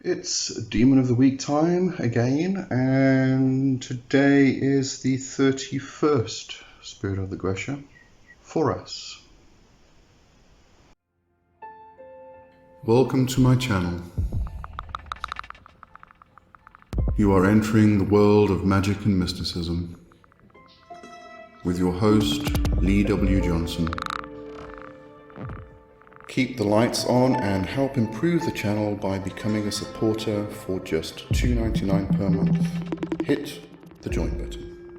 It's Demon of the Week time again, and today is the 31st Spirit of the Goetia, Foras. Welcome to my channel. You are entering the world of magic and mysticism with your host, Lee W. Johnson. Keep the lights on and help improve the channel by becoming a supporter for just $2.99 per month. Hit the join button.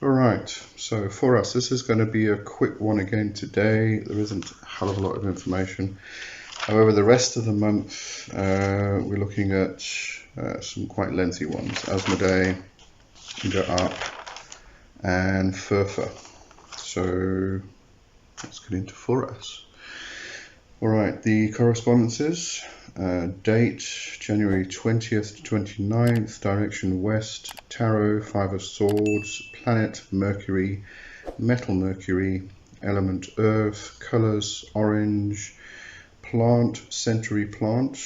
Alright, so for us, this is going to be a quick one again today. There isn't a hell of a lot of information. However, the rest of the month, we're looking at some quite lengthy ones. Asmodee, Goetia, and Furfa. So let's get into Foras. Alright, the correspondences. Date January 20th to 29th, direction west, tarot, 5 of swords, planet Mercury, metal Mercury, element earth, colors orange, plant century plant,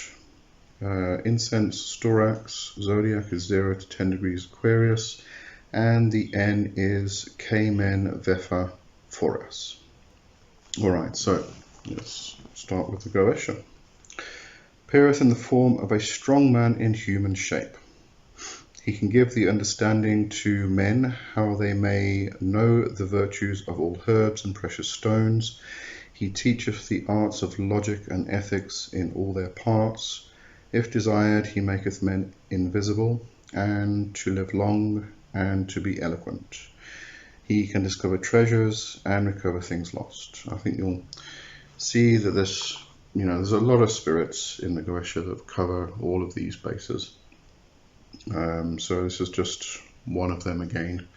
incense storax, zodiac is 0 to 10 degrees Aquarius, and the N is Cayman Vefa Foras. Alright, so let's start with the Goetia. Appeareth in the form of a strong man in human shape. He can give the understanding to men how they may know the virtues of all herbs and precious stones. He teacheth the arts of logic and ethics in all their parts. If desired, he maketh men invisible, and to live long, and to be eloquent. He can discover treasures and recover things lost. I think you'll see that this, there's a lot of spirits in the Goetia that cover all of these bases. So this is just one of them again.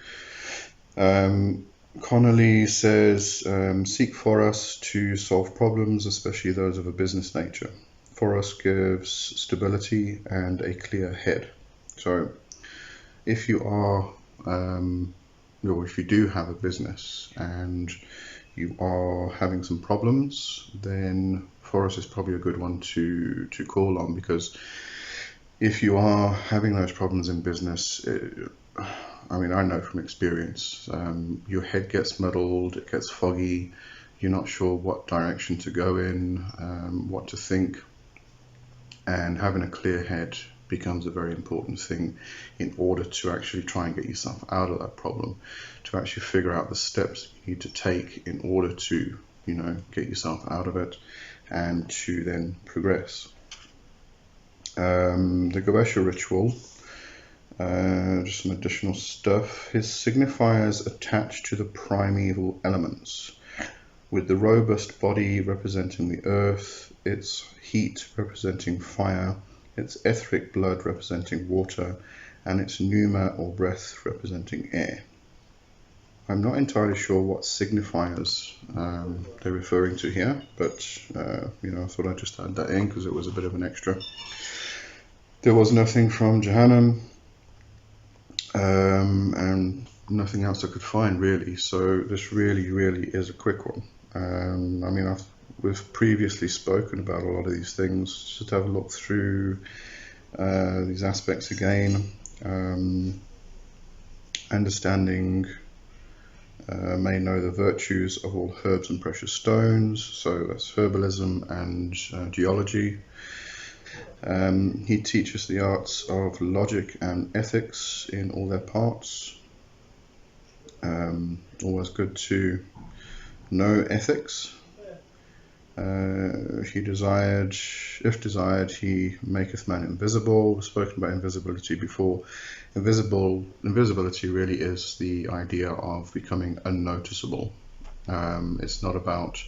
Connolly says, seek Foras to solve problems, especially those of a business nature. Foras gives stability and a clear head. So if you are, or if you do have a business and you are having some problems, then Foras is probably a good one to call on, because if you are having those problems in business, I know from experience, your head gets muddled, it gets foggy, you're not sure what direction to go in, what to think, and having a clear head becomes a very important thing in order to actually try and get yourself out of that problem, to actually figure out the steps you need to take in order to, get yourself out of it and to then progress. The Goetia ritual, just some additional stuff. His signifiers attach to the primeval elements, with the robust body representing the earth, its heat representing fire, its etheric blood representing water, and its pneuma or breath representing air. I'm not entirely sure what signifiers they're referring to here, but I thought I'd just add that in because it was a bit of an extra. There was nothing from Jehannam, and nothing else I could find really, so this really is a quick one. We've previously spoken about a lot of these things. Just have a look through these aspects again. Understanding may know the virtues of all herbs and precious stones, so that's herbalism and geology. He teaches the arts of logic and ethics in all their parts. Always good to know ethics. If desired, he maketh man invisible. We've spoken about invisibility before. Invisibility really is the idea of becoming unnoticeable. It's not about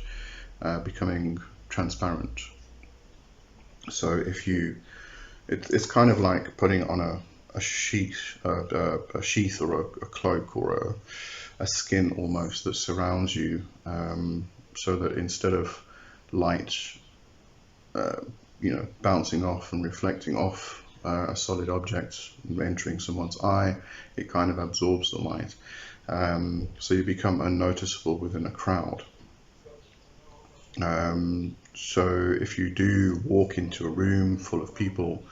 becoming transparent. So it's kind of like putting on a sheath or a cloak or a skin almost that surrounds you, so that instead of light bouncing off and reflecting off a solid object entering someone's eye, it kind of absorbs the light, so you become unnoticeable within a crowd. So if you do walk into a room full of people,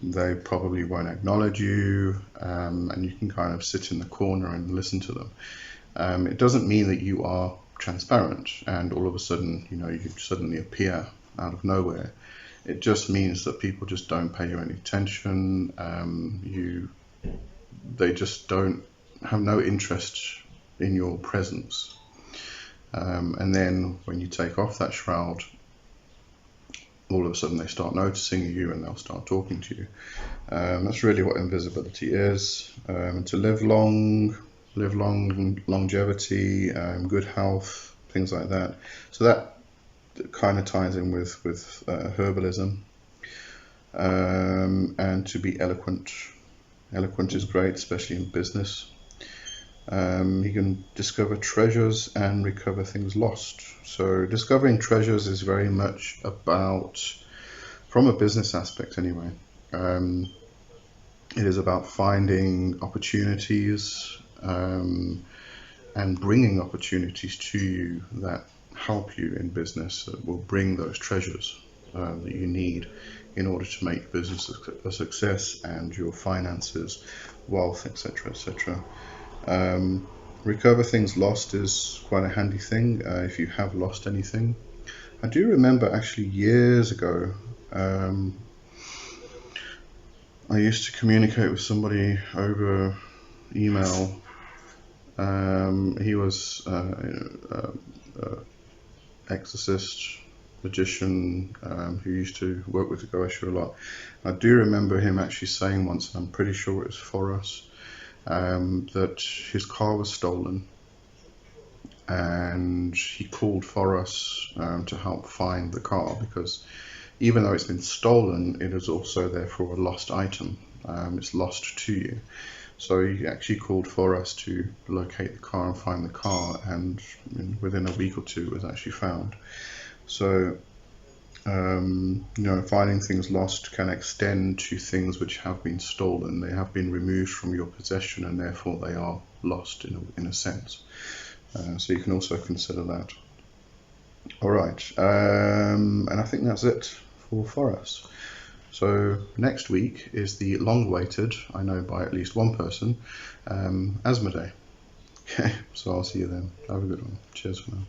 they probably won't acknowledge you, and you can kind of sit in the corner and listen to them. It doesn't mean that you are transparent and all of a sudden, you suddenly appear out of nowhere. It just means that people just don't pay you any attention. They just don't have no interest in your presence. And then when you take off that shroud, all of a sudden they start noticing you and they'll start talking to you. That's really what invisibility is. To live long, longevity, good health, things like that. So that kind of ties in with herbalism. And to be eloquent. Eloquent is great, especially in business. You can discover treasures and recover things lost. So discovering treasures is very much about, from a business aspect anyway, it is about finding opportunities and bringing opportunities to you that help you in business, that will bring those treasures that you need in order to make business a success and your finances, wealth, etc., etc. Recover things lost is quite a handy thing if you have lost anything. I do remember actually years ago, I used to communicate with somebody over email. He was exorcist, magician, who used to work with the Goetia a lot. I do remember him actually saying once, and I'm pretty sure it was Foras, that his car was stolen, and he called Foras to help find the car, because even though it's been stolen, it is also therefore a lost item. It's lost to you. So he actually called Foras to locate the car and find the car, and within a week or two it was actually found. So finding things lost can extend to things which have been stolen. They have been removed from your possession, and therefore they are lost in a sense. So you can also consider that. All right, and I think that's it for us. So next week is the long-awaited, I know by at least one person, Asmodee. Okay, so I'll see you then. Have a good one. Cheers for now.